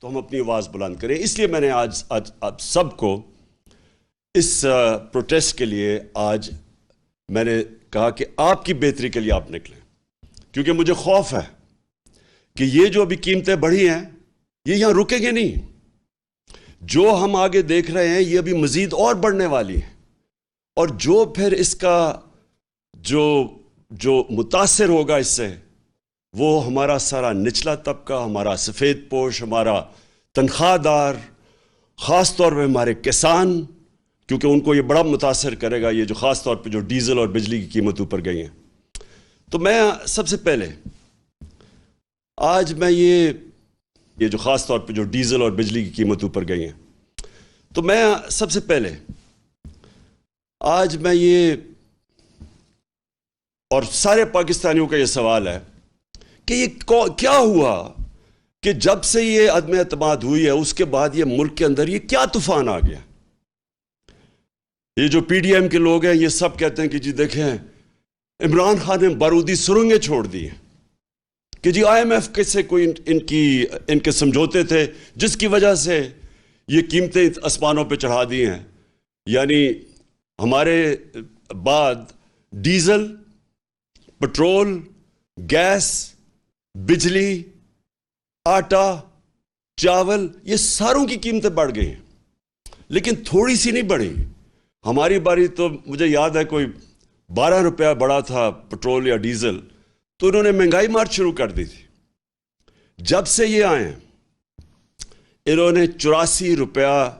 تو ہم اپنی آواز بلند کریں. اس لیے میں نے آج آپ سب کو اس پروٹیسٹ کے لیے آج میں نے کہا کہ آپ کی بہتری کے لیے آپ نکلیں, کیونکہ مجھے خوف ہے کہ یہ جو ابھی قیمتیں بڑھی ہیں یہ یہاں رکیں گے نہیں. جو ہم آگے دیکھ رہے ہیں یہ ابھی مزید اور بڑھنے والی ہیں, اور جو پھر اس کا جو متاثر ہوگا اس سے, وہ ہمارا سارا نچلا طبقہ, ہمارا سفید پوش, ہمارا تنخواہ دار, خاص طور پہ ہمارے کسان, کیونکہ ان کو یہ بڑا متاثر کرے گا, یہ جو خاص طور پہ جو ڈیزل اور بجلی کی قیمت اوپر گئی ہیں. تو میں سب سے پہلے آج میں یہ جو خاص طور پہ جو ڈیزل اور بجلی کی قیمت اوپر گئی ہیں, تو میں سب سے پہلے آج میں یہ, اور سارے پاکستانیوں کا یہ سوال ہے کہ یہ کیا ہوا کہ جب سے یہ عدم اعتماد ہوئی ہے اس کے بعد یہ ملک کے اندر یہ کیا طوفان آ گیا. یہ جو پی ڈی ایم کے لوگ ہیں یہ سب کہتے ہیں کہ جی دیکھیں عمران خان نے بارودی سرنگیں چھوڑ دی ہیں, کہ جی آئی ایم ایف سے کوئی ان کے سمجھوتے تھے جس کی وجہ سے یہ قیمتیں آسمانوں پہ چڑھا دی ہیں. یعنی ہمارے بعد ڈیزل, پٹرول, گیس, بجلی, آٹا, چاول, یہ ساروں کی قیمتیں بڑھ گئی ہیں, لیکن تھوڑی سی نہیں بڑھی. ہماری باری تو مجھے یاد ہے کوئی 12 روپیہ بڑا تھا پٹرول یا ڈیزل, تو انہوں نے مہنگائی مار شروع کر دی تھی. جب سے یہ آئے انہوں نے 84 روپیہ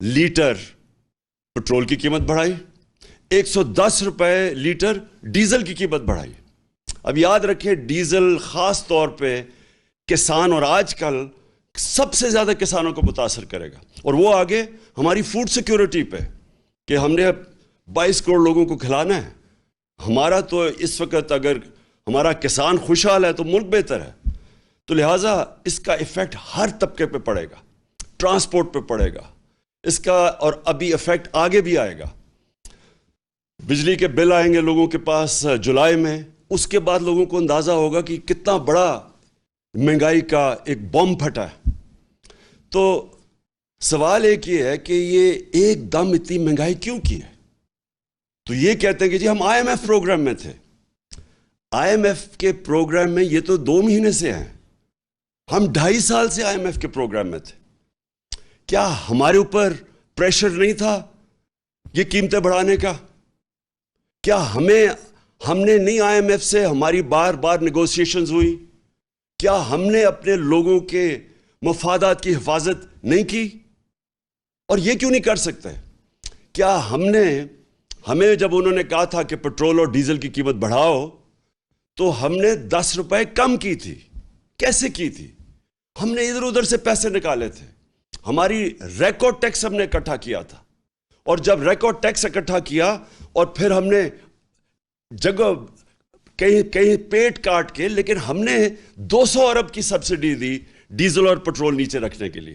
لیٹر پٹرول کی قیمت بڑھائی, 110 روپے لیٹر ڈیزل کی قیمت بڑھائی. اب یاد رکھیں ڈیزل خاص طور پہ کسان, اور آج کل سب سے زیادہ کسانوں کو متاثر کرے گا, اور وہ آگے ہماری فوڈ سیکیورٹی پہ, کہ ہم نے اب 22 کروڑ لوگوں کو کھلانا ہے. ہمارا تو اس وقت اگر ہمارا کسان خوشحال ہے تو ملک بہتر ہے. تو لہٰذا اس کا ایفیکٹ ہر طبقے پہ پڑے گا, ٹرانسپورٹ پہ پڑے گا اس کا, اور ابھی ایفیکٹ آگے بھی آئے گا. بجلی کے بل آئیں گے لوگوں کے پاس جولائی میں, اس کے بعد لوگوں کو اندازہ ہوگا کہ کتنا بڑا مہنگائی کا ایک بم پھٹا ہے. تو سوال ایک یہ ہے کہ یہ ایک دم اتنی مہنگائی کیوں کی ہے؟ تو یہ کہتے ہیں کہ جی ہم آئی ایم ایف پروگرام میں تھے. آئی ایم ایف کے پروگرام میں یہ تو 2 مہینے سے ہیں, ہم 2.5 سال سے آئی ایم ایف کے پروگرام میں تھے. کیا ہمارے اوپر پریشر نہیں تھا یہ قیمتیں بڑھانے کا؟ کیا ہم نے نہیں آئی ایم ایف سے ہماری بار بار نیگوسیشنز ہوئی؟ کیا ہم نے اپنے لوگوں کے مفادات کی حفاظت نہیں کی؟ اور یہ کیوں نہیں کر سکتے؟ کیا ہمیں جب انہوں نے کہا تھا کہ پٹرول اور ڈیزل کی قیمت بڑھاؤ تو ہم نے 10 روپے کم کی تھی. کیسے کی تھی؟ ہم نے ادھر ادھر سے پیسے نکالے تھے, ہماری ریکارڈ ٹیکس ہم نے اکٹھا کیا تھا, اور جب ریکارڈ ٹیکس اکٹھا کیا اور پھر ہم نے جگہ کہیں پیٹ کاٹ کے, لیکن ہم نے 200 ارب کی سبسڈی دی ڈیزل اور پٹرول نیچے رکھنے کے لیے,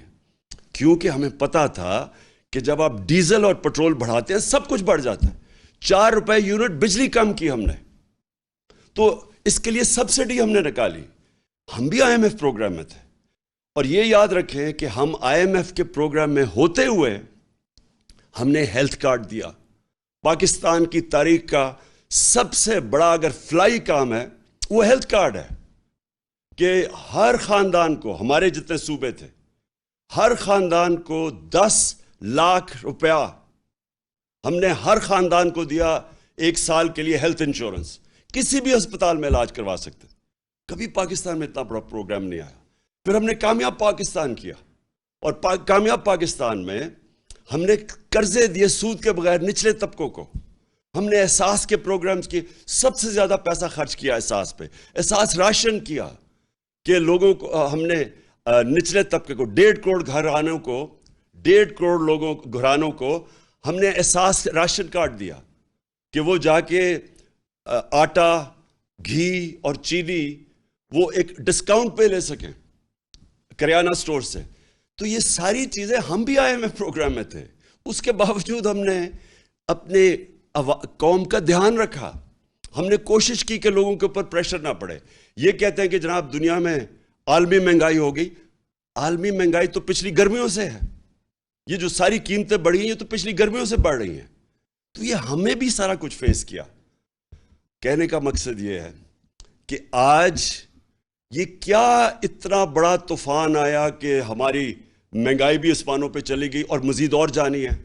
کیونکہ ہمیں پتا تھا کہ جب آپ ڈیزل اور پٹرول بڑھاتے ہیں سب کچھ بڑھ جاتا ہے. 4 روپے یونٹ بجلی کم کی ہم نے, تو اس کے لیے سبسڈی ہم نے نکالی. ہم بھی آئی ایم ایف پروگرام میں تھے, اور یہ یاد رکھیں کہ ہم آئی ایم ایف کے پروگرام میں ہوتے ہوئے ہم نے ہیلتھ کارڈ دیا. پاکستان کی تاریخ کا سب سے بڑا اگر فلائی کام ہے وہ ہیلتھ کارڈ ہے, کہ ہر خاندان کو, ہمارے جتنے صوبے تھے ہر خاندان کو 10 لاکھ روپیہ ہم نے ہر خاندان کو دیا 1 سال کے لیے ہیلتھ انشورنس. کسی بھی ہسپتال میں علاج کروا سکتے. کبھی پاکستان میں اتنا بڑا پروگرام نہیں آیا. پھر ہم نے کامیاب پاکستان کیا, اور کامیاب پاکستان میں ہم نے قرضے دیے سود کے بغیر نچلے طبقوں کو. ہم نے احساس کے پروگرامز کی سب سے زیادہ پیسہ خرچ کیا احساس پہ. احساس راشن کیا کہ لوگوں کو ہم نے نچلے طبقے کو 1.5 کروڑ گھرانوں کو 1.5 کروڑ گھرانوں کو ہم نے احساس راشن کارڈ دیا کہ وہ جا کے آٹا, گھی اور چینی وہ ایک ڈسکاؤنٹ پہ لے سکیں کریانہ سٹور سے. تو یہ ساری چیزیں ہم بھی آئی ایم ایف پروگرام میں تھے, اس کے باوجود ہم نے اپنے قوم کا دھیان رکھا. ہم نے کوشش کی کہ لوگوں کے اوپر پریشر نہ پڑے. یہ کہتے ہیں کہ جناب دنیا میں عالمی مہنگائی ہو گئی, عالمی مہنگائی تو پچھلی گرمیوں سے ہے، یہ جو ساری قیمتیں بڑھی ہیں یہ تو پچھلی گرمیوں سے بڑھ رہی ہیں، تو یہ ہمیں بھی سارا کچھ فیس کیا۔ کہنے کا مقصد یہ ہے کہ آج یہ کیا اتنا بڑا طوفان آیا کہ ہماری مہنگائی بھی اسمانوں پہ چلی گئی اور مزید اور جانی ہے،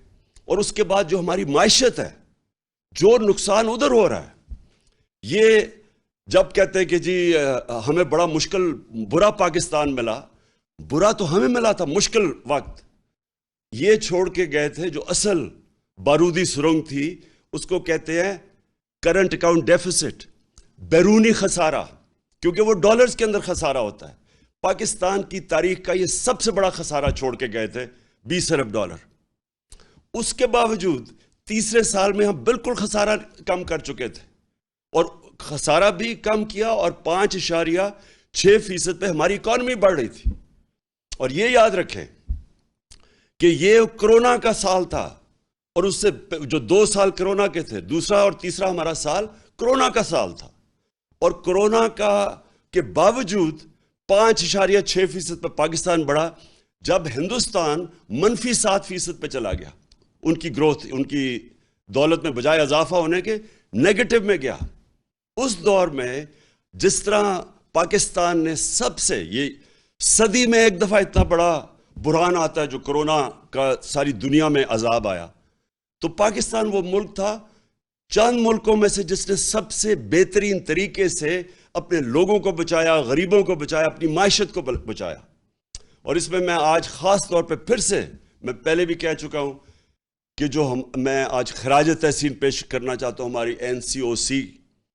اور اس کے بعد جو ہماری معیشت ہے، جو نقصان ادھر ہو رہا ہے۔ یہ جب کہتے ہیں کہ جی ہمیں بڑا مشکل برا پاکستان ملا، برا تو ہمیں ملا تھا مشکل وقت، یہ چھوڑ کے گئے تھے جو اصل بارودی سرنگ تھی، اس کو کہتے ہیں کرنٹ اکاؤنٹ ڈیفیسٹ، بیرونی خسارہ، کیونکہ وہ ڈالرز کے اندر خسارہ ہوتا ہے۔ پاکستان کی تاریخ کا یہ سب سے بڑا خسارہ چھوڑ کے گئے تھے، $20 ارب۔ اس کے باوجود تیسرے سال میں ہم بالکل خسارہ کم کر چکے تھے، اور خسارہ بھی کم کیا، اور 5.6% پہ ہماری اکانومی بڑھ رہی تھی۔ اور یہ یاد رکھیں کہ یہ کرونا کا سال تھا، اور اس سے جو 2 سال کرونا کے تھے، دوسرا اور تیسرا ہمارا سال کرونا کا سال تھا، اور کرونا کا کے باوجود 5.6% پہ پاکستان بڑھا، جب ہندوستان -7% پہ چلا گیا، ان کی گروتھ، ان کی دولت میں بجائے اضافہ ہونے کے نیگیٹو میں گیا۔ اس دور میں جس طرح پاکستان نے سب سے، یہ صدی میں ایک دفعہ اتنا بڑا بحران آتا ہے جو کرونا کا ساری دنیا میں عذاب آیا، تو پاکستان وہ ملک تھا چند ملکوں میں سے جس نے سب سے بہترین طریقے سے اپنے لوگوں کو بچایا، غریبوں کو بچایا، اپنی معیشت کو بچایا۔ اور اس میں آج خاص طور پہ پھر سے، میں پہلے بھی کہہ چکا ہوں کہ میں آج خراج تحسین پیش کرنا چاہتا ہوں ہماری NCOC،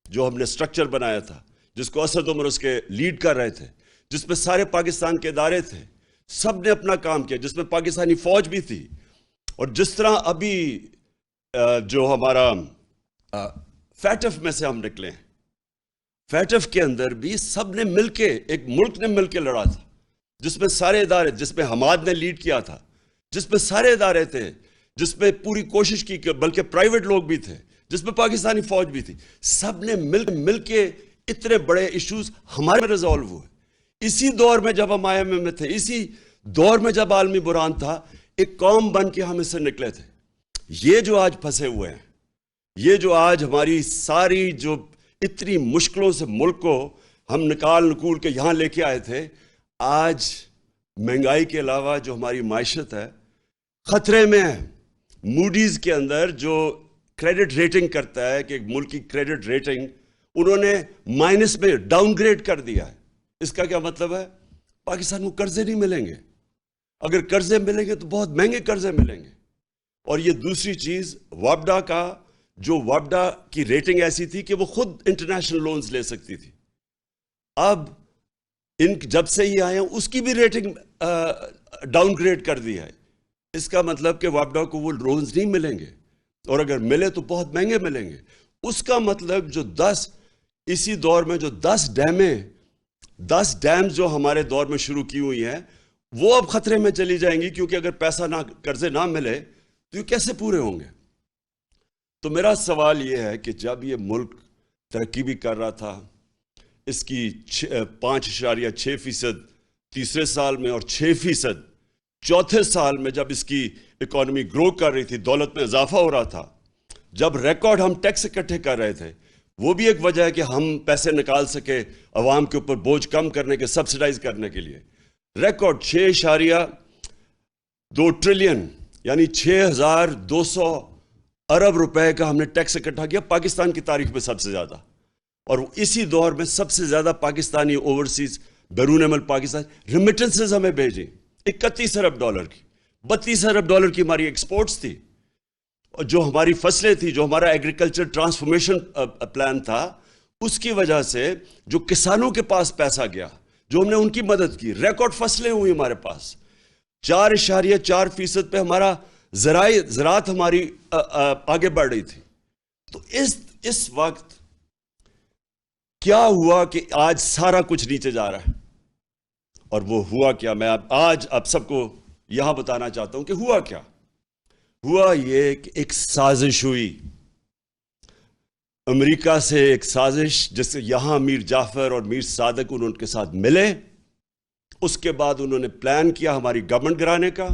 جو ہم نے سٹرکچر بنایا تھا، جس کو اسد عمر اس کے لیڈ کر رہے تھے، جس میں سارے پاکستان کے ادارے تھے، سب نے اپنا کام کیا، جس میں پاکستانی فوج بھی تھی۔ اور جس طرح ابھی جو ہمارا فیٹف میں سے ہم نکلے ہیں، فیٹف کے اندر بھی سب نے مل کے، ایک ملک نے مل کے لڑا تھا، جس میں سارے ادارے، جس میں حماد نے لیڈ کیا تھا، جس میں سارے ادارے تھے، جس میں پوری کوشش کی، بلکہ پرائیویٹ لوگ بھی تھے، جس میں پاکستانی فوج بھی تھی، سب نے مل کے اتنے بڑے ایشوز ہمارے میں ریزالو ہوئے۔ اسی دور میں جب ہم IMF میں تھے، اسی دور میں جب عالمی بحران تھا، ایک قوم بن کے ہم اس سے نکلے تھے۔ یہ جو آج پھنسے ہوئے ہیں، یہ جو آج ہماری ساری جو اتنی مشکلوں سے ملک کو ہم نکول کے یہاں لے کے آئے تھے، آج مہنگائی کے علاوہ جو ہماری معیشت ہے خطرے میں ہے۔ موڈیز کے اندر جو کریڈٹ ریٹنگ کرتا ہے کہ ایک ملک کی کریڈٹ ریٹنگ، انہوں نے مائنس میں ڈاؤن گریڈ کر دیا ہے۔ اس کا کیا مطلب ہے؟ پاکستان کو قرضے نہیں ملیں گے، اگر قرضے ملیں گے تو بہت مہنگے قرضے ملیں گے۔ اور یہ دوسری چیز، وابڈا کی ریٹنگ ایسی تھی کہ وہ خود انٹرنیشنل لونز لے سکتی تھی، اب جب سے یہ آئے ہیں اس کی بھی ریٹنگ ڈاؤن گریڈ کر دی ہے۔ اس کا مطلب کہ وابڈا کو وہ لونز نہیں ملیں گے، اور اگر ملے تو بہت مہنگے ملیں گے۔ اس کا مطلب جو اسی دور میں جو 10 ڈیمز جو ہمارے دور میں شروع کی ہوئی ہیں، وہ اب خطرے میں چلی جائیں گی، کیونکہ اگر قرضے نہ ملے تو یہ کیسے پورے ہوں گے؟ تو میرا سوال یہ ہے کہ جب یہ ملک ترقی بھی کر رہا تھا، اس کی 5.6% تیسرے سال میں، اور 6% چوتھے سال میں جب اس کی اکانومی گرو کر رہی تھی، دولت میں اضافہ ہو رہا تھا، جب ریکارڈ ہم ٹیکس اکٹھے کر رہے تھے، وہ بھی ایک وجہ ہے کہ ہم پیسے نکال سکے عوام کے اوپر بوجھ کم کرنے کے، سبسیڈائز کرنے کے لیے۔ ریکارڈ 6.2 ٹریلین یعنی 6,200 ارب روپے کا ہم نے ٹیکس اکٹھا کیا، پاکستان کی تاریخ میں سب سے زیادہ۔ اور اسی دور میں سب سے زیادہ پاکستانی اوورسیز، بیرون ملک پاکستان ریمیٹنسز ہمیں بھیجیں، $31 ارب کی، $32 ارب کی ہماری ایکسپورٹس تھی، اور جو ہماری فصلیں تھی، جو ہمارا ایگریکلچر ٹرانسفارمیشن پلان تھا، اس کی وجہ سے جو کسانوں کے پاس پیسہ گیا، جو ہم نے ان کی مدد کی، ریکارڈ فصلیں ہوئی ہمارے پاس، 4.4% پہ ہمارا زراعت ہماری آگے بڑھ رہی تھی۔ تو اس وقت کیا ہوا کہ آج سارا کچھ نیچے جا رہا ہے؟ اور وہ ہوا کیا، میں آج آپ سب کو یہاں بتانا چاہتا ہوں کہ ہوا کیا۔ ہوا یہ کہ ایک سازش ہوئی امریکہ سے، ایک سازش جس سے یہاں میر جعفر اور میر صادق ان کے ساتھ ملے، اس کے بعد انہوں نے پلان کیا ہماری گورنمنٹ گرانے کا.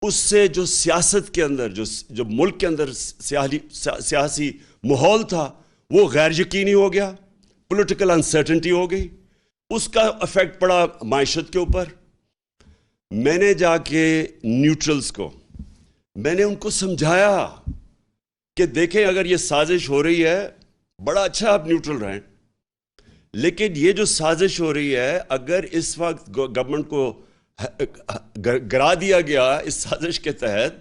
اس سے جو سیاست کے اندر جو ملک کے اندر سیاسی ماحول تھا وہ غیر یقینی ہو گیا, پولیٹیکل انسرٹنٹی ہو گئی. اس کا افیکٹ پڑا معیشت کے اوپر. میں نے جا کے نیوٹرلز کو میں نے ان کو سمجھایا کہ دیکھیں اگر یہ سازش ہو رہی ہے بڑا اچھا آپ نیوٹرل رہیں, لیکن یہ جو سازش ہو رہی ہے اگر اس وقت گورنمنٹ کو گرا دیا گیا اس سازش کے تحت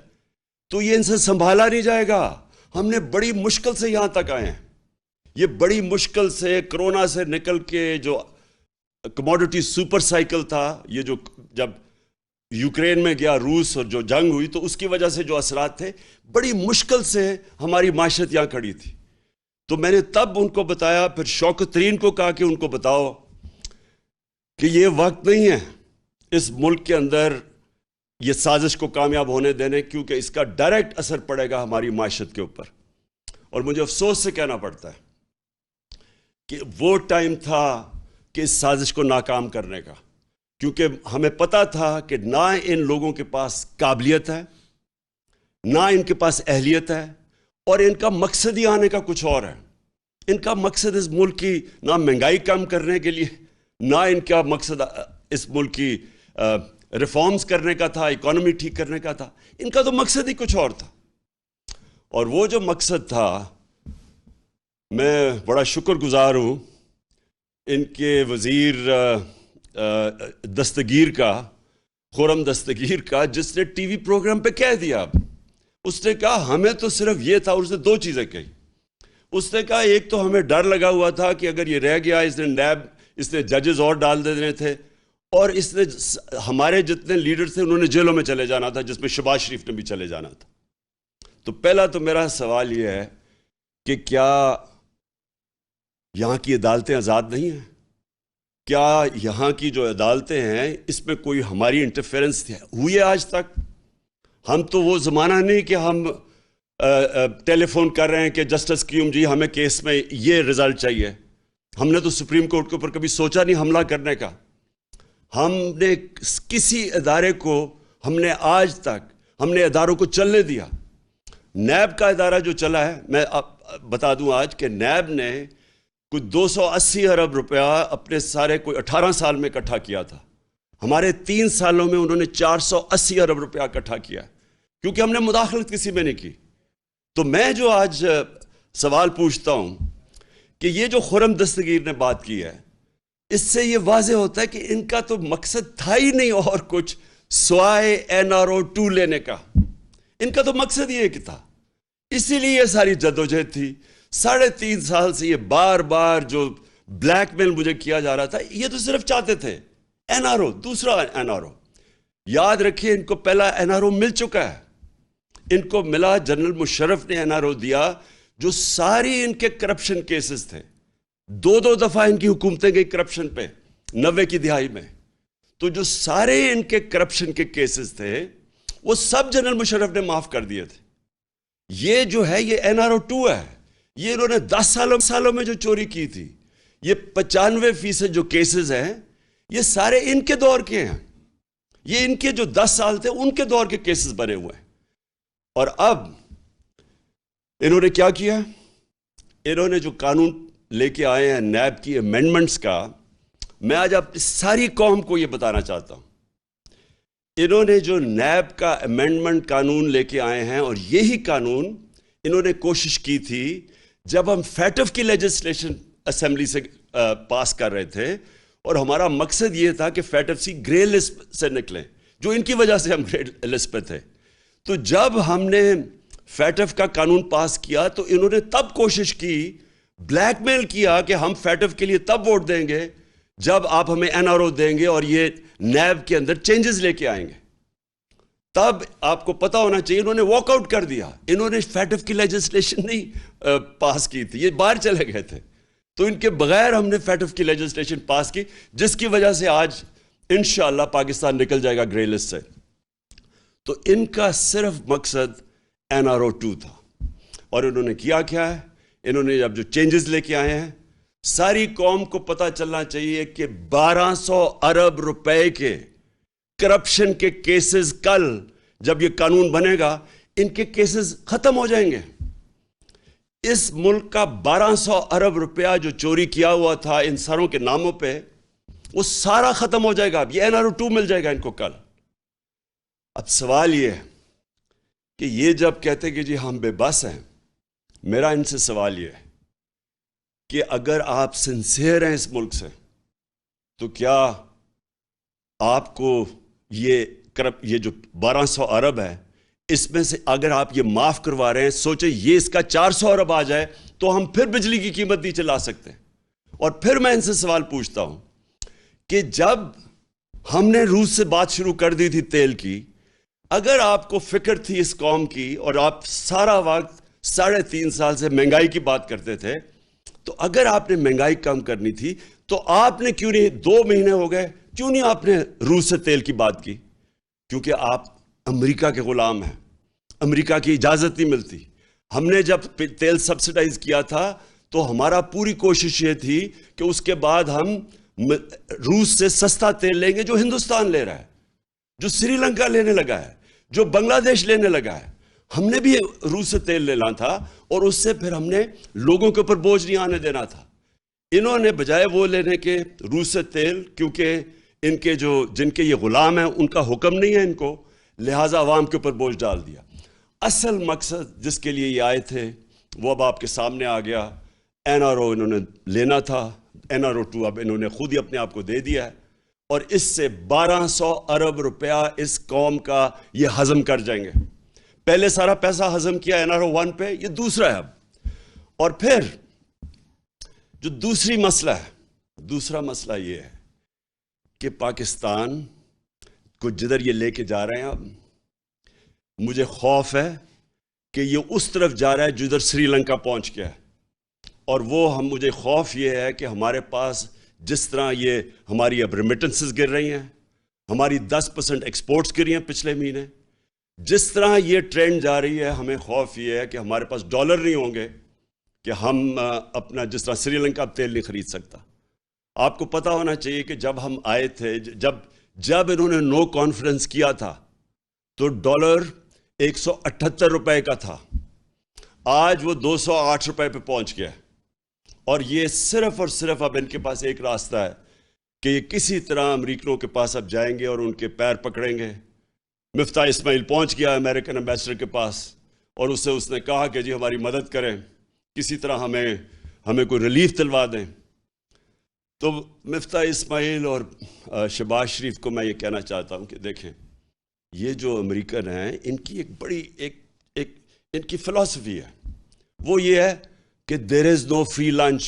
تو یہ ان سے سنبھالا نہیں جائے گا. ہم نے بڑی مشکل سے یہاں تک آئے ہیں. یہ بڑی مشکل سے کرونا سے نکل کے جو کموڈٹی سپر سائیکل تھا, یہ جو جب یوکرین میں گیا روس اور جو جنگ ہوئی تو اس کی وجہ سے جو اثرات تھے, بڑی مشکل سے ہماری معیشت یہاں کھڑی تھی. تو میں نے تب ان کو بتایا, پھر شوکت ترین کو کہا کہ ان کو بتاؤ کہ یہ وقت نہیں ہے اس ملک کے اندر یہ سازش کو کامیاب ہونے دینے, کیونکہ اس کا ڈائریکٹ اثر پڑے گا ہماری معیشت کے اوپر. اور مجھے افسوس سے کہنا پڑتا ہے کہ وہ ٹائم تھا کہ اس سازش کو ناکام کرنے کا, کیونکہ ہمیں پتا تھا کہ نہ ان لوگوں کے پاس قابلیت ہے, نہ ان کے پاس اہلیت ہے, اور ان کا مقصد ہی آنے کا کچھ اور ہے. ان کا مقصد اس ملک کی نہ مہنگائی کم کرنے کے لیے, نہ ان کا مقصد اس ملک کی ریفارمز کرنے کا تھا, اکانومی ٹھیک کرنے کا تھا. ان کا تو مقصد ہی کچھ اور تھا. اور وہ جو مقصد تھا, میں بڑا شکر گزار ہوں ان کے وزیر دستگیر کا, خرم دستگیر کا, جس نے ٹی وی پروگرام پہ کہہ دیا. اس نے کہا ہمیں تو صرف یہ تھا, اور اس نے دو چیزیں کہی. اس نے کہا ایک تو ہمیں ڈر لگا ہوا تھا کہ اگر یہ رہ گیا اس نے نیب, اس نے ججز اور ڈال دینے تھے, اور اس نے ہمارے جتنے لیڈر تھے انہوں نے جیلوں میں چلے جانا تھا, جس میں شہباز شریف نے بھی چلے جانا تھا. تو پہلا تو میرا سوال یہ ہے کہ کیا یہاں کی عدالتیں آزاد نہیں ہیں؟ کیا یہاں کی جو عدالتیں ہیں اس میں کوئی ہماری انٹرفیرنس ہوئی ہے آج تک؟ ہم تو وہ زمانہ نہیں کہ ہم ٹیلی فون کر رہے ہیں کہ جسٹس کیوم جی ہمیں کیس میں یہ رزلٹ چاہیے. ہم نے تو سپریم کورٹ کے اوپر کبھی سوچا نہیں حملہ کرنے کا. ہم نے کسی ادارے کو, ہم نے آج تک ہم نے اداروں کو چلنے دیا. نیب کا ادارہ جو چلا ہے, میں بتا دوں آج کہ نیب نے کچھ 280 ارب روپیہ اپنے سارے کوئی 18 سال میں اکٹھا کیا تھا. ہمارے 3 سالوں میں انہوں نے 480 ارب روپیہ اکٹھا کیا, کیونکہ ہم نے مداخلت کسی میں نہیں کی. تو میں جو آج سوال پوچھتا ہوں کہ یہ جو خرم دستگیر نے بات کی ہے, اس سے یہ واضح ہوتا ہے کہ ان کا تو مقصد تھا ہی نہیں اور کچھ سوائے NRO 2 لینے کا. ان کا تو مقصد یہ کہ تھا, اسی لیے یہ ساری جدوجہد تھی. 3.5 سال سے یہ بار بار جو بلیک میل مجھے کیا جا رہا تھا, یہ تو صرف چاہتے تھے NRO, دوسرا NRO. یاد رکھیے ان کو پہلا NRO مل چکا ہے. ان کو ملا, جنرل مشرف نے NRO دیا, جو ساری ان کے کرپشن کیسز تھے. 2 دفعہ ان کی حکومتیں گئی کرپشن پہ 90 کی دہائی میں. تو جو سارے ان کے کرپشن کے کیسز تھے وہ سب جنرل مشرف نے معاف کر دیے تھے. یہ جو ہے یہ NRO 2 ہے. یہ انہوں نے 10 سالوں میں جو چوری کی تھی, یہ 95% جو کیسز ہیں یہ سارے ان کے دور کے ہیں. یہ ان کے جو 10 سال تھے ان کے دور کے کیسز بنے ہوئے ہیں. اور اب انہوں نے کیا کیا؟ انہوں نے جو قانون لے کے آئے ہیں نیب کی امینڈمنٹس کا, میں آج آپ ساری قوم کو یہ بتانا چاہتا ہوں. انہوں نے جو نیب کا امینڈمنٹ قانون لے کے آئے ہیں, اور یہی قانون انہوں نے کوشش کی تھی جب ہم فیٹف کی لیجسلیشن اسمبلی سے پاس کر رہے تھے, اور ہمارا مقصد یہ تھا کہ فیٹف سی گرے لسٹ سے نکلیں, جو ان کی وجہ سے ہم گرے لسٹ پہ تھے. تو جب ہم نے فیٹف کا قانون پاس کیا تو انہوں نے تب کوشش کی, بلیک میل کیا کہ ہم فیٹف کے لیے تب ووٹ دیں گے جب آپ ہمیں NRO دیں گے اور یہ نیب کے اندر چینجز لے کے آئیں گے. تب آپ کو پتا ہونا چاہیے انہوں نے واک آؤٹ کر دیا. انہوں نے فیٹف کی لیجسلیشن نہیں پاس کی تھی, یہ باہر چلے گئے تھے. تو ان کے بغیر ہم نے فیٹف کی لیجسلیشن پاس کی, جس کی وجہ سے آج انشاءاللہ پاکستان نکل جائے گا گرے لسٹ سے. تو ان کا صرف مقصد NRO 2 تھا. اور انہوں نے کیا ہے, انہوں نے اب جو چینجز لے کے آئے ہیں ساری قوم کو پتہ چلنا چاہیے کہ 1200 ارب روپے کے کرپشن کے کیسز کل جب یہ قانون بنے گا ان کے کیسز ختم ہو جائیں گے. اس ملک کا 1200 ارب روپیہ جو چوری کیا ہوا تھا ان سروں کے ناموں پہ وہ سارا ختم ہو جائے گا. اب یہ NRO2 مل جائے گا ان کو کل. اب سوال یہ ہے کہ یہ جب کہتے کہ جی ہم بے بس ہیں, میرا ان سے سوال یہ ہے کہ اگر آپ سنسیئر ہیں اس ملک سے تو کیا آپ کو یہ جو 1200 ارب ہے اس میں سے اگر آپ یہ معاف کروا رہے ہیں, سوچیں یہ اس کا 400 ارب آ جائے تو ہم پھر بجلی کی قیمت نیچے لا سکتے ہیں. اور پھر میں ان سے سوال پوچھتا ہوں کہ جب ہم نے روس سے بات شروع کر دی تھی تیل کی, اگر آپ کو فکر تھی اس قوم کی اور آپ سارا وقت 3.5 سال سے مہنگائی کی بات کرتے تھے, تو اگر آپ نے مہنگائی کم کرنی تھی تو آپ نے کیوں نہیں 2 مہینے ہو گئے کیوں نہیں آپ نے روس سے تیل کی بات کی؟ کیونکہ آپ امریکہ کے غلام ہیں, امریکہ کی اجازت نہیں ملتی. ہم نے جب تیل سبسیڈائز کیا تھا تو ہمارا پوری کوشش یہ تھی کہ اس کے بعد ہم روس سے سستا تیل لیں گے جو ہندوستان لے رہا ہے, جو سری لنکا لینے لگا ہے, جو بنگلہ دیش لینے لگا ہے. ہم نے بھی روس سے تیل لینا تھا اور اس سے پھر ہم نے لوگوں کے اوپر بوجھ نہیں آنے دینا تھا. انہوں نے بجائے وہ لینے کے روس سے تیل, کیونکہ ان کے جن کے یہ غلام ہیں ان کا حکم نہیں ہے ان کو, لہٰذا عوام کے اوپر بوجھ ڈال دیا. اصل مقصد جس کے لیے یہ آئے تھے وہ اب آپ کے سامنے آ گیا. NRO انہوں نے لینا تھا, NRO2 اب انہوں نے خود ہی اپنے آپ کو دے دیا ہے, اور اس سے 1200 ارب روپیہ اس قوم کا یہ ہضم کر جائیں گے. پہلے سارا پیسہ ہضم کیا NRO1 پہ, یہ دوسرا ہے اب. اور پھر جو دوسرا مسئلہ یہ ہے کہ پاکستان کو جدھر یہ لے کے جا رہے ہیں, اب مجھے خوف ہے کہ یہ اس طرف جا رہا ہے جدھر سری لنکا پہنچ گیا ہے. اور مجھے خوف یہ ہے کہ ہمارے پاس جس طرح یہ ہماری اب ریمیٹنسز گر رہی ہیں, ہماری 10% ایکسپورٹس گری ہیں پچھلے مہینے, جس طرح یہ ٹرینڈ جا رہی ہے, ہمیں خوف یہ ہے کہ ہمارے پاس ڈالر نہیں ہوں گے کہ ہم اپنا جس طرح سری لنکا اب تیل نہیں خرید سکتا. آپ کو پتہ ہونا چاہیے کہ جب ہم آئے تھے, جب انہوں نے نو کانفرنس کیا تھا تو ڈالر 178 روپے کا تھا, آج وہ 208 روپے پہ پہنچ گیا. اور یہ صرف اور صرف اب ان کے پاس ایک راستہ ہے کہ یہ کسی طرح امریکنوں کے پاس اب جائیں گے اور ان کے پیر پکڑیں گے. مفتاح اسماعیل پہنچ گیا امریکن ایمبیسڈر کے پاس اور اس نے کہا کہ جی ہماری مدد کریں, کسی طرح ہمیں کوئی ریلیف دلوا دیں. تو مفتاح اسماعیل اور شہباز شریف کو میں یہ کہنا چاہتا ہوں کہ دیکھیں, یہ جو امریکن ہیں ان کی ایک بڑی ان کی فلسفی ہے, وہ یہ ہے کہ دیر از نو فری لنچ,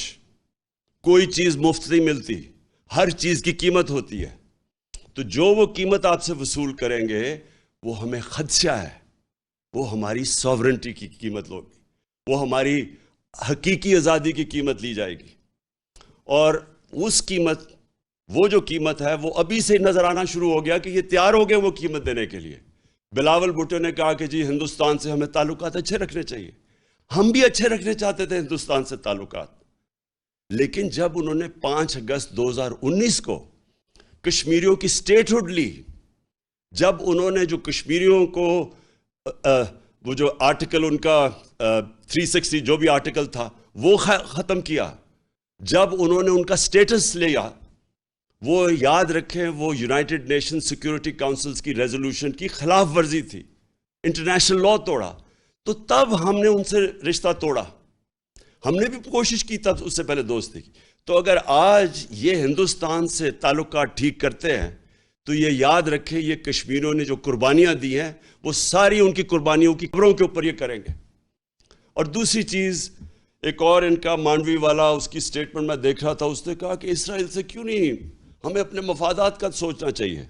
کوئی چیز مفت نہیں ملتی, ہر چیز کی قیمت ہوتی ہے. تو جو وہ قیمت آپ سے وصول کریں گے وہ ہمیں خدشہ ہے, وہ ہماری ساورنٹی کی قیمت ہوگی, وہ ہماری حقیقی آزادی کی قیمت لی جائے گی. اور اس قیمت, وہ جو قیمت ہے وہ ابھی سے نظر آنا شروع ہو گیا کہ یہ تیار ہو گئے وہ قیمت دینے کے لیے. بلاول بھٹو نے کہا کہ جی ہندوستان سے ہمیں تعلقات اچھے رکھنے چاہیے, ہم بھی اچھے رکھنے چاہتے تھے ہندوستان سے تعلقات. لیکن جب انہوں نے 5 اگست 2019 کو کشمیریوں کی سٹیٹ ہوڈ لی, جب انہوں نے جو کشمیریوں کو وہ جو آرٹیکل ان کا 360 جو بھی آرٹیکل تھا وہ ختم کیا, جب انہوں نے ان کا سٹیٹس لیا, وہ یاد رکھیں وہ یونائٹڈ نیشن سیکیورٹی کاؤنسلز کی ریزولوشن کی خلاف ورزی تھی, انٹرنیشنل لاء توڑا, تو تب ہم نے ان سے رشتہ توڑا. ہم نے بھی کوشش کی تب اس سے پہلے دوستی کی. تو اگر آج یہ ہندوستان سے تعلقات ٹھیک کرتے ہیں تو یہ یاد رکھیں یہ کشمیریوں نے جو قربانیاں دی ہیں وہ ساری ان کی قربانیوں کی قبروں کے اوپر یہ کریں گے. اور دوسری چیز, ایک اور ان کا مانڈوی والا, اس کی سٹیٹمنٹ میں دیکھ رہا تھا, اس نے کہا کہ اسرائیل سے کیوں نہیں, ہمیں اپنے مفادات کا سوچنا چاہیے.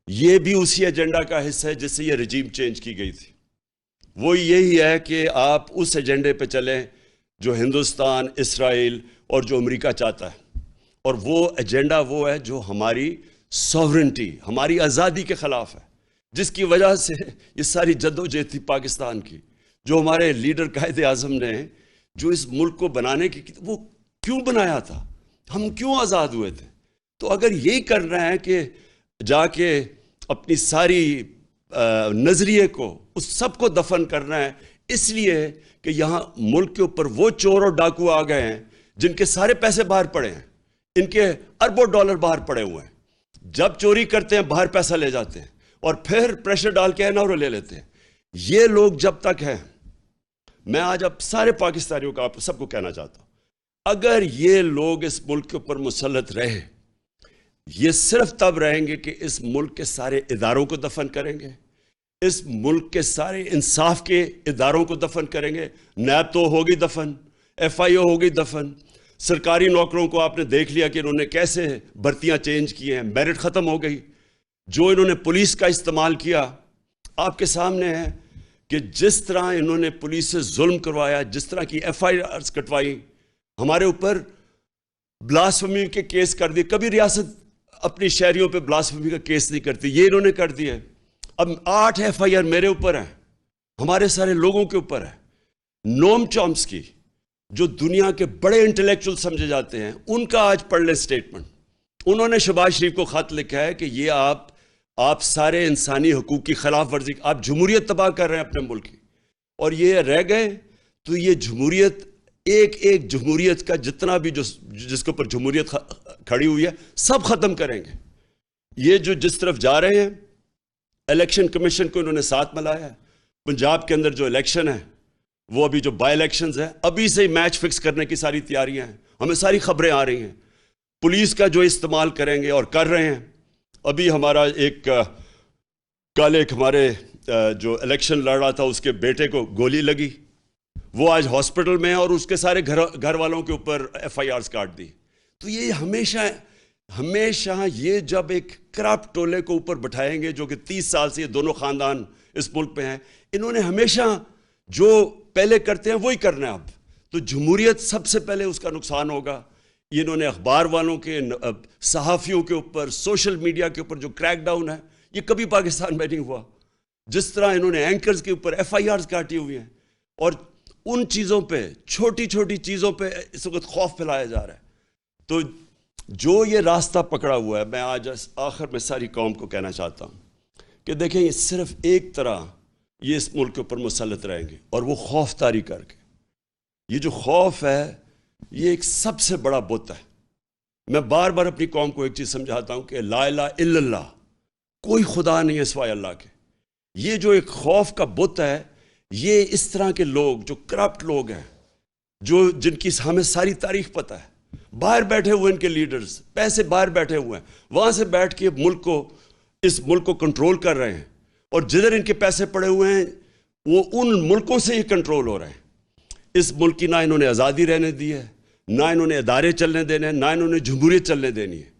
یہ بھی اسی ایجنڈا کا حصہ ہے جس سے یہ رجیم چینج کی گئی تھی. وہ یہی ہے کہ آپ اس ایجنڈے پہ چلیں جو ہندوستان, اسرائیل اور جو امریکہ چاہتا ہے, اور وہ ایجنڈا وہ ہے جو ہماری ساورنٹی, ہماری آزادی کے خلاف ہے, جس کی وجہ سے یہ ساری جدوجہد تھی پاکستان کی, جو ہمارے لیڈر قائد اعظم نے جو اس ملک کو بنانے کی وہ کیوں بنایا تھا؟ ہم کیوں آزاد ہوئے تھے؟ تو اگر یہی کرنا ہے کہ جا کے اپنی ساری نظریے کو اس سب کو دفن کرنا ہے، اس لیے کہ یہاں ملک کے اوپر وہ چور اور ڈاکو آ گئے ہیں جن کے سارے پیسے باہر پڑے ہیں، ان کے اربوں ڈالر باہر پڑے ہوئے ہیں، جب چوری کرتے ہیں باہر پیسہ لے جاتے ہیں اور پھر پریشر ڈال کے NRO لے لیتے ہیں۔ یہ لوگ جب تک ہیں، میں آج اب سارے پاکستانیوں کا آپ سب کو کہنا چاہتا ہوں، اگر یہ لوگ اس ملک کے اوپر مسلط رہے، یہ صرف تب رہیں گے کہ اس ملک کے سارے اداروں کو دفن کریں گے، اس ملک کے سارے انصاف کے اداروں کو دفن کریں گے۔ نیب تو ہوگی دفن، FIO ہوگی دفن، سرکاری نوکروں کو آپ نے دیکھ لیا کہ انہوں نے کیسے بھرتیاں چینج کی ہیں، میرٹ ختم ہو گئی۔ جو انہوں نے پولیس کا استعمال کیا آپ کے سامنے ہے کہ جس طرح انہوں نے پولیس سے ظلم کروایا، جس طرح کی FIRs کٹوائی، ہمارے اوپر بلاسفمی کے کیس کر دیے۔ کبھی ریاست اپنی شہریوں پہ بلاسفمی کا کیس نہیں کرتی، یہ انہوں نے کر دیا۔ اب 8 FIR میرے اوپر ہیں، ہمارے سارے لوگوں کے اوپر ہے۔ نوم چومسکی جو دنیا کے بڑے انٹلیکچول سمجھے جاتے ہیں، ان کا آج پڑھ لیں سٹیٹمنٹ۔ انہوں نے شہباز شریف کو خط لکھا ہے کہ یہ آپ سارے انسانی حقوق کی خلاف ورزی، آپ جمہوریت تباہ کر رہے ہیں اپنے ملک کی، اور یہ رہ گئے تو یہ جمہوریت، ایک جمہوریت کا جتنا بھی جس کے اوپر جمہوریت کھڑی ہوئی ہے سب ختم کریں گے۔ یہ جو جس طرف جا رہے ہیں، الیکشن کمیشن کو انہوں نے ساتھ ملایا ہے۔ پنجاب کے اندر جو الیکشن ہے، وہ ابھی جو بائی الیکشنز ہیں، ابھی سے ہی میچ فکس کرنے کی ساری تیاریاں ہیں، ہمیں ساری خبریں آ رہی ہیں۔ پولیس کا جو استعمال کریں گے اور کر رہے ہیں۔ ابھی ہمارا کل ایک ہمارے جو الیکشن لڑ رہا تھا، اس کے بیٹے کو گولی لگی، وہ آج ہاسپٹل میں ہے، اور اس کے سارے گھر والوں کے اوپر FIRs کاٹ دی۔ تو یہ ہمیشہ یہ جب ایک کرپٹ ٹولے کو اوپر بٹھائیں گے، جو کہ 30 سال سے یہ دونوں خاندان اس ملک پہ ہیں، انہوں نے ہمیشہ جو پہلے کرتے ہیں وہی کرنا ہے اب۔ تو جمہوریت سب سے پہلے اس کا نقصان ہوگا۔ یہ انہوں نے اخبار والوں کے، صحافیوں کے اوپر، سوشل میڈیا کے اوپر جو کریک ڈاؤن ہے، یہ کبھی پاکستان میں نہیں ہوا۔ جس طرح انہوں نے اینکرز کے اوپر FIRs کاٹی ہوئی ہیں، اور ان چیزوں پہ، چھوٹی چھوٹی چیزوں پہ اس وقت خوف پھیلایا جا رہا ہے۔ تو جو یہ راستہ پکڑا ہوا ہے، میں آج آخر میں ساری قوم کو کہنا چاہتا ہوں کہ دیکھیں، یہ صرف ایک طرح یہ اس ملک کے اوپر مسلط رہیں گے، اور وہ خوف طاری کر کے۔ یہ جو خوف ہے، یہ ایک سب سے بڑا بت ہے۔ میں بار بار اپنی قوم کو ایک چیز سمجھاتا ہوں کہ لا الہ الا اللہ، کوئی خدا نہیں ہے سوائے اللہ کے۔ یہ جو ایک خوف کا بت ہے، یہ اس طرح کے لوگ جو کرپٹ لوگ ہیں، جن کی ہمیں ساری تاریخ پتہ ہے، باہر بیٹھے ہوئے ان کے لیڈرز، پیسے باہر بیٹھے ہوئے ہیں، وہاں سے بیٹھ کے اس ملک کو کنٹرول کر رہے ہیں، اور جدھر ان کے پیسے پڑے ہوئے ہیں وہ ان ملکوں سے ہی کنٹرول ہو رہے ہیں۔ اس ملک کی نہ انہوں نے آزادی رہنے دی ہے، نہ انہوں نے ادارے چلنے دینے ہیں، نہ انہوں نے جمہوریت چلنے دینی ہے۔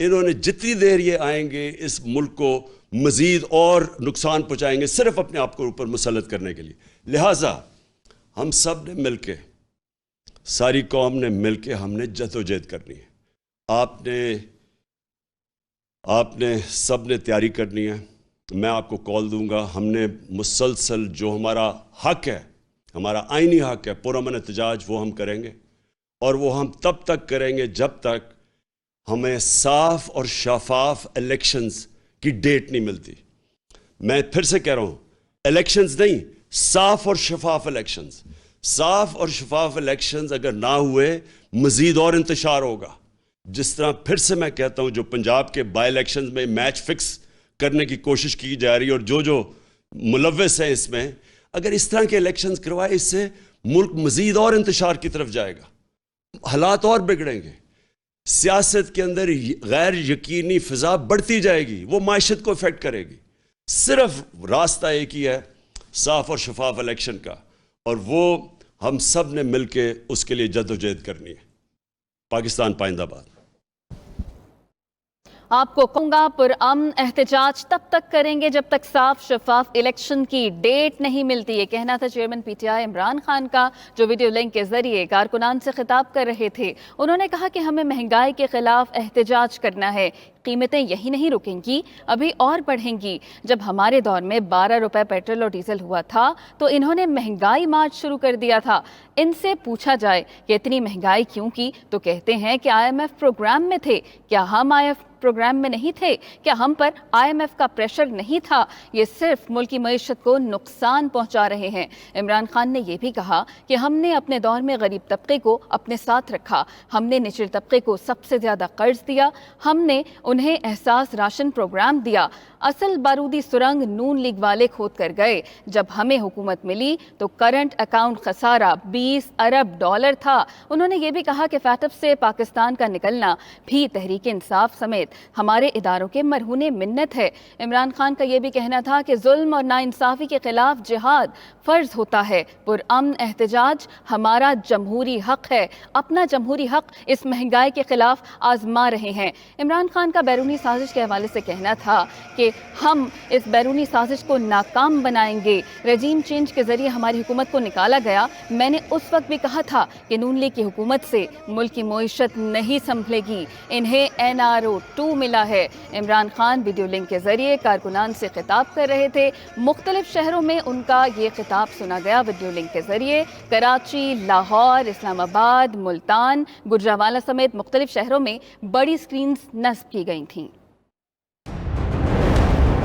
انہوں نے جتنی دیر یہ آئیں گے، اس ملک کو مزید اور نقصان پہنچائیں گے، صرف اپنے آپ کو اوپر مسلط کرنے کے لیے۔ لہٰذا ہم سب نے مل کے، ساری قوم نے مل کے، ہم نے جدوجہد کرنی ہے۔ آپ نے سب نے تیاری کرنی ہے۔ میں آپ کو کال دوں گا۔ ہم نے مسلسل جو ہمارا حق ہے، ہمارا آئینی حق ہے پرامن احتجاج، وہ ہم کریں گے، اور وہ ہم تب تک کریں گے جب تک ہمیں صاف اور شفاف الیکشنز کی ڈیٹ نہیں ملتی۔ میں پھر سے کہہ رہا ہوں، الیکشنز نہیں، صاف اور شفاف الیکشنز۔ صاف اور شفاف الیکشنز اگر نہ ہوئے، مزید اور انتشار ہوگا۔ جس طرح پھر سے میں کہتا ہوں، جو پنجاب کے بائی الیکشنز میں میچ فکس کرنے کی کوشش کی جا رہی ہے، اور جو ملوث ہیں اس میں، اگر اس طرح کے الیکشنز کروائے، اس سے ملک مزید اور انتشار کی طرف جائے گا، حالات اور بگڑیں گے، سیاست کے اندر غیر یقینی فضا بڑھتی جائے گی، وہ معیشت کو افیکٹ کرے گی۔ صرف راستہ ایک ہی ہے، صاف اور شفاف الیکشن کا، اور وہ ہم سب نے مل کے اس کے لیے جدوجہد کرنی ہے۔ پاکستان پائندہ باد۔ آپ کو کہوں گا پرامن احتجاج تب تک کریں گے جب تک صاف شفاف الیکشن کی ڈیٹ نہیں ملتی. یہ کہنا تھا chairman P T I Imran Khan کا، جو ویڈیو لنک کے ذریعے کارکنان سے خطاب کر رہے تھے. انہوں نے کہا کہ ہمیں مہنگائی کے خلاف احتجاج کرنا ہے. قیمتیں یہی نہیں رکیں گی، ابھی اور بڑھیں گی. جب ہمارے دور میں 12 روپے پیٹرول اور ڈیزل ہوا تھا تو انہوں نے مہنگائی مارچ شروع کر دیا تھا. ان سے پوچھا جائے کہ اتنی مہنگائی کیوں کی تو کہتے ہیں کہ آئی ایم ایف پروگرام میں تھے. کیا ہم آئی ایف پروگرام میں نہیں تھے؟ کیا ہم پر آئی ایم ایف کا پریشر نہیں تھا؟ یہ صرف ملکی معیشت کو نقصان پہنچا رہے ہیں. عمران خان نے یہ بھی کہا کہ ہم نے اپنے دور میں غریب طبقے کو اپنے ساتھ رکھا. ہم نے نچلے طبقے کو سب سے زیادہ قرض دیا. ہم نے انہیں احساس راشن پروگرام دیا. اصل بارودی سرنگ نون لیگ والے کھود کر گئے. جب ہمیں حکومت ملی تو کرنٹ اکاؤنٹ خسارہ 20 ارب ڈالر تھا. انہوں نے یہ بھی کہا کہ فیٹف سے پاکستان کا نکلنا بھی تحریک انصاف سمیت ہمارے اداروں کے مرہون منت ہے. عمران خان کا یہ بھی کہنا تھا کہ ظلم اور ناانصافی کے خلاف جہاد فرض ہوتا ہے. پرامن احتجاج ہمارا جمہوری حق ہے. اپنا جمہوری حق اس مہنگائی کے خلاف آزما رہے ہیں. عمران خان کا بیرونی سازش کے حوالے سے کہنا تھا کہ ہم اس بیرونی سازش کو ناکام بنائیں گے. رجیم چینج کے ذریعے ہماری حکومت کو نکالا گیا. میں نے اس وقت بھی کہا تھا کہ نون لیگ کی حکومت سے ملک کی معیشت نہیں سنبھلے گی. انہیں NRO-2 ملا ہے. عمران خان ویڈیو لنک کے ذریعے کارکنان سے خطاب کر رہے تھے. مختلف شہروں میں ان کا یہ خطاب سنا گیا ویڈیو لنک کے ذریعے. کراچی، لاہور، اسلام آباد، ملتان، گجرانوالہ سمیت مختلف شہروں میں بڑی سکرینز نصب کی گئی تھیں.